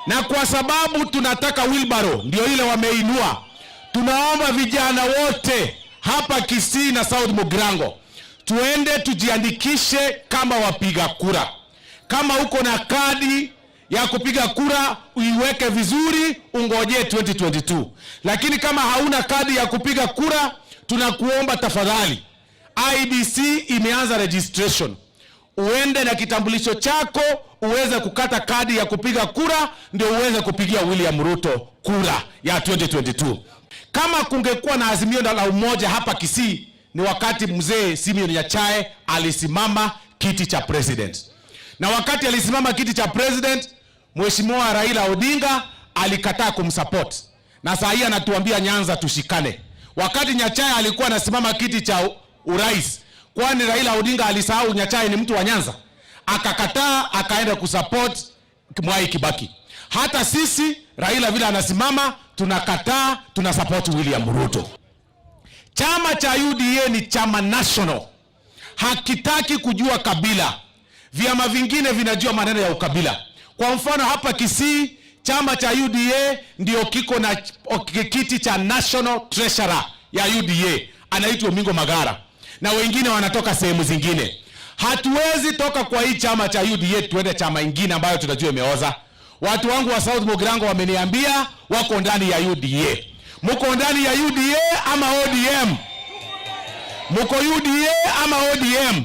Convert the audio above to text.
Na kwa sababu tunataka wheelbarrow, ndio ile wameinua, tunaomba vijana wote hapa Kisii na South Mugirango tuende tujiandikishe kama wapiga kura. Kama uko na kadi ya kupiga kura uiweke vizuri, ungoje 2022. Lakini kama hauna kadi ya kupiga kura, tunakuomba tafadhali, IEBC imeanza registration. Uende na kitambulisho chako uweze kukata kadi ya kupiga kura, ndio uweze kupigia William Ruto kura ya 2022. Kama kungekuwa na azimio la umoja hapa Kisii, ni wakati mzee Simeon Nyachae alisimama kiti cha president. Na wakati alisimama kiti cha president, Mheshimiwa Raila Odinga alikataa kumsupport. Na saa hii anatuambia Nyanza tushikane. Wakati Nyachae alikuwa anasimama kiti cha urais, kwani Raila Odinga alisahau Nyachae ni mtu wa Nyanza? Akakataa, akaenda kusupport Mwai Kibaki. Hata sisi Raila vile anasimama, tunakataa, tunasupport William Ruto. Chama cha UDA ni chama national. Hakitaki kujua kabila. Vyama vingine vinajua maneno ya ukabila. Kwa mfano hapa Kisii, chama cha UDA ndio kiko na kiti cha national treasurer ya UDA, anaitwa Omingo Magara, na wengine wanatoka sehemu zingine. Hatuwezi toka kwa hii chama cha UDA tuende chama ingine ambayo tunajua imeoza. Watu wangu wa South Mugirango wameniambia wako ndani ya UDA. Muko ndani ya UDA ama ODM? Muko UDA ama ODM?